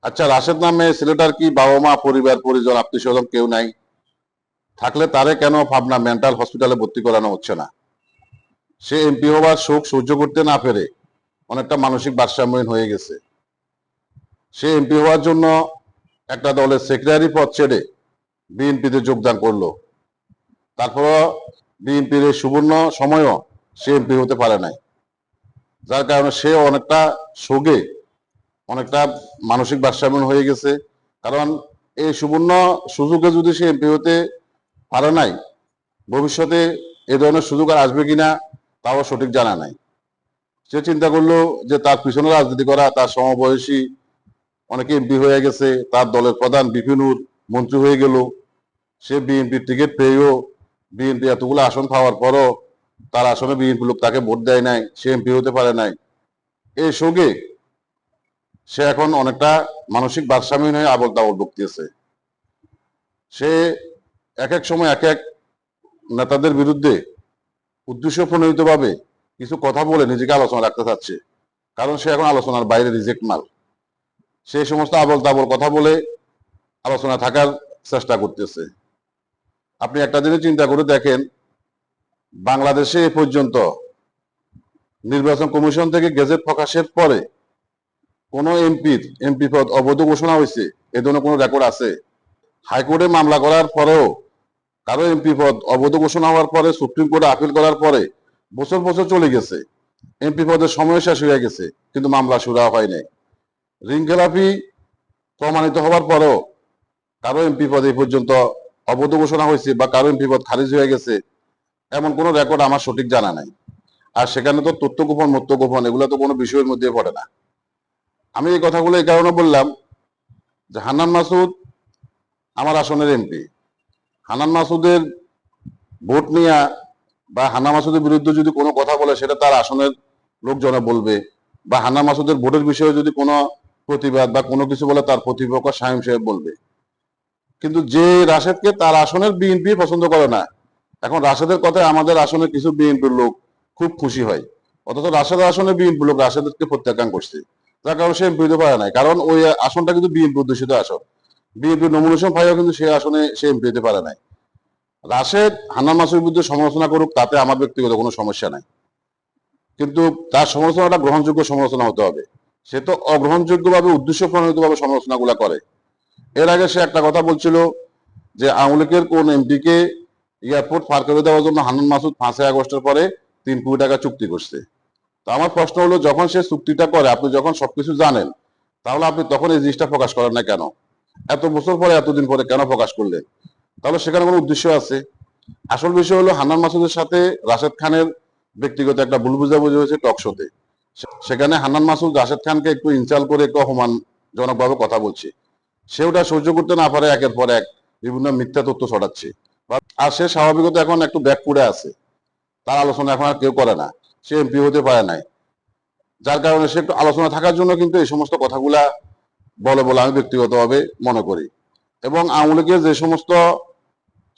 আচ্ছা, রাশেদ নামে ছেলেটার কি বাবা মা, পরিবার পরিজন, আত্মীয় স্বজন কেউ নাই? থাকলে তারে কেন পাবনা মেন্টাল হসপিটালে ভর্তি করানো হচ্ছে না? সে এমপি হওয়ার শোক সহ্য করতে না পেরে অনেকটা মানসিক ভারসাম্যহীন হয়ে গেছে। সে এমপি হওয়ার জন্য একটা দলের সেক্রেটারি পদ ছেড়ে বিএনপিতে যোগদান করলো। তারপরও বিএনপির এই সুবর্ণ সময়ও সে এমপি হতে পারে নাই, যার কারণে সে অনেকটা শোকে, অনেকটা মানসিক ভারসাম্য হয়ে গেছে। কারণ এই সুবর্ণ সুযোগে যদি সে এমপি হতে পারে নাই, ভবিষ্যতে এ ধরনের সুযোগ আর আসবে কিনা তাও সঠিক জানা নাই। সে চিন্তা করলো যে তার পিছনে রাজনীতি করা, তার সমবয়সী অনেকে এমপি হয়ে গেছে, তার দলের প্রধান বিপিনুর মন্ত্রী হয়ে গেল। সে বিএনপির টিকিট পেয়েও, বিএনপি এতগুলো আসন পাওয়ার পরও তার আসনে বিএনপি লোক তাকে ভোট দেয় নাই, সে এমপি হতে পারে নাই। এই শোকে সে এখন অনেকটা মানসিক ভারসাম্যহীন হয়ে আবল তাবল বকতেছে। সে এক এক সময় এক এক নেতাদের বিরুদ্ধে উদ্দেশ্য প্রণোদিত ভাবে কিছু কথা বলে নিজেকে আলোচনা রাখতে চাচ্ছে, কারণ সে এখন আলোচনার বাইরে রিজেক্ট মাল। সেই সমস্ত আবল তাবল কথা বলে আলোচনা থাকার চেষ্টা করতেছে। আপনি একটা জিনিস চিন্তা করে দেখেন, বাংলাদেশে এ পর্যন্ত নির্বাচন কমিশন থেকে গেজেট প্রকাশের পরে কোন এমপি পদ অবৈধ ঘোষণা হয়েছে এ ধরনের কোন রেকর্ড আছে? হাইকোর্টে মামলা করার পরেও কারো এমপি পদ অবৈধ ঘোষণা হওয়ার পরে সুপ্রিম কোর্টে আপিল করার পরে বছর বছর চলে গেছে, এমপি পদের সময় শেষ হয়ে গেছে, কিন্তু মামলা শুরু হয় নাই। ঋণ খেলাপি প্রমাণিত হওয়ার পরেও কারো এমপি পদ এই পর্যন্ত অবৈধ ঘোষণা হয়েছে বা কারো এমপি পদ খারিজ হয়ে গেছে এমন কোনো রেকর্ড আমার সঠিক জানা নাই। আর সেখানে তো তথ্য গোপন, মত্য গোপন, এগুলো তো কোনো বিষয়ের মধ্যে পড়ে না। আমি এই কথাগুলো এই কারণে বললাম যে হান্নান মাসুদ আমার আসনের এমপি। হান্নান মাসুদের ভোট নিয়ে বা হান্নান মাসুদের বিরুদ্ধে যদি কোনো কথা বলে সেটা তার আসনের লোকজনে বলবে, বা হান্নান মাসুদের ভোটের বিষয়ে যদি কোনো প্রতিবাদ বা কোনো কিছু বলে তার প্রতিপক্ষ শামীম সাহেব বলবে। কিন্তু যে রাশেদকে তার আসনের বিএনপি পছন্দ করে না, এখন রাশেদের কথায় আমাদের আসনের কিছু বিএনপির লোক খুব খুশি হয়, অথচ রাশেদের আসনে বিএনপি লোক রাশেদকে প্রত্যাখ্যান করছে। যার কারণে সে এমপি হতে পারে নাই, কারণ ওই আসনটা কিন্তু বিএনপি অধ্যুষিত আসন। বিএনপি নমিনেশন পাইও কিন্তু সে আসনে সে এমপি হতে পারে নাই। রাশেদ হান্নান মাসুদের বিরুদ্ধে সমালোচনা করুক, তাতে আমার ব্যক্তিগত কোনো সমস্যা নাই, কিন্তু তার সমালোচনাটা গ্রহণযোগ্য সমালোচনা হতে হবে। সে তো অগ্রহণযোগ্য ভাবে, উদ্দেশ্য প্রণোদিত ভাবে সমালোচনাগুলা করে। এর আগে সে একটা কথা বলছিল যে আওয়ামী লীগের কোন এমপিকে এয়ারপোর্ট পার করে দেওয়ার জন্য হান্নান মাসুদ 5 আগস্টের পরে 3 কোটি টাকা চুক্তি করছে। তো আমার প্রশ্ন হলো, যখন সে চুক্তিটা করে, আপনি যখন সবকিছু জানেন, তাহলে আপনি তখন এই জিনিসটা প্রকাশ করেন না কেন? এত বছর পরে, এতদিন পরে কেন প্রকাশ করলেন? তাহলে সেখানে কোনো উদ্দেশ্য আছে। আসল বিষয় হলো হান্নান মাসুদের সাথে রাশেদ খানের ব্যক্তিগত একটা ভুল বুঝাবুঝি হয়েছে টক শোতে। সেখানে হান্নান মাসুদ রাশেদ খানকে একটু ইনসাল করে, একটু অপমানজনক ভাবে কথা বলছে। সে ওটা সহ্য করতে না পারে একের পর এক বিভিন্ন মিথ্যা তথ্য ছড়াচ্ছে। আর সে স্বাভাবিকত এখন একটু ব্যাক করে আছে, তার আলোচনা এখন আর কেউ করে না, সে এমপি হতে পারে নাই। যার কারণে সে একটু আলোচনা থাকার জন্য কিন্তু এই সমস্ত কথাগুলা বলে বলে আমি ব্যক্তিগতভাবে মনে করি। এবং আওয়ামী লীগের যে সমস্ত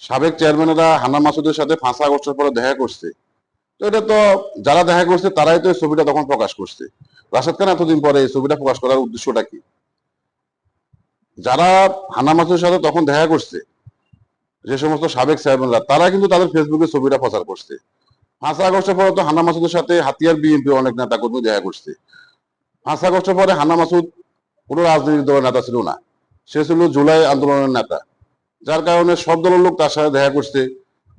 সাবেক চেয়ারম্যানেরা হান্নান মাসুদের সাথে 5 আগস্টের পরে দেখা করছে, তো এটা তো যারা দেখা করছে তারাই তো এই ছবিটা তখন প্রকাশ করছে। রাশেদ খান এতদিন পরে এই ছবিটা প্রকাশ করার উদ্দেশ্যটা কি? যারা হান্নান মাসুদের সাথে তখন দেখা করছে, যে সমস্ত সাবেক চেয়ারম্যানরা, তারা কিন্তু তাদের ফেসবুকে ছবিটা প্রচার করছে। 5 আগস্টের পরে তো হান্নান মাসুদের সাথে হাতিয়ার বিএনপি অনেক নেতা কর্মী দেখা করছে। 5 আগস্টের পরে হান্নান মাসুদ কোনো রাজনৈতিক দলের নেতা ছিল না, সে ছিল জুলাই আন্দোলনের নেতা। যার কারণে সব দলের লোক তার সাথে দেখা করছে,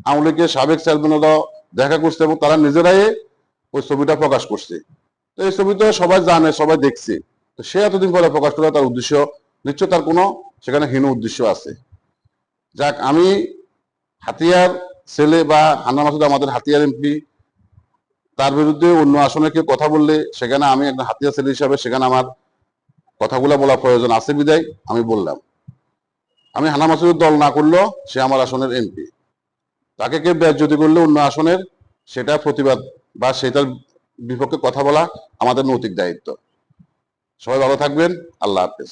আওয়ামী লীগের সাবেক চেয়ারম্যানরাও দেখা করছে, এবং তারা নিজেরাই ওই ছবিটা প্রকাশ করছে। তো এই ছবি তো সবাই জানে, সবাই দেখছে। তো সে এতদিন পরে প্রকাশ করা তার উদ্দেশ্য নিশ্চয় তার কোনো সেখানে হীন উদ্দেশ্য আছে। যাক, আমি হাতিয়ার ছেলে বা হান্নান মাসুদ আমাদের হাতিয়ার এমপি, তার বিরুদ্ধে অন্য আসনে কেউ কথা বললে সেখানে আমি একটা হাতিয়ার ছেলে হিসাবে সেখানে আমার কথাগুলো বলা প্রয়োজন আছে বিদায় আমি বললাম। আমি হান্নান মাসুদের দল না করলেও সে আমার আসনের এমপি, তাকে কেউ বেজ্জতি করলে অন্য আসনের, সেটা প্রতিবাদ বা সেটার বিপক্ষে কথা বলা আমাদের নৈতিক দায়িত্ব। সবাই ভালো থাকবেন। আল্লাহ হাফেজ।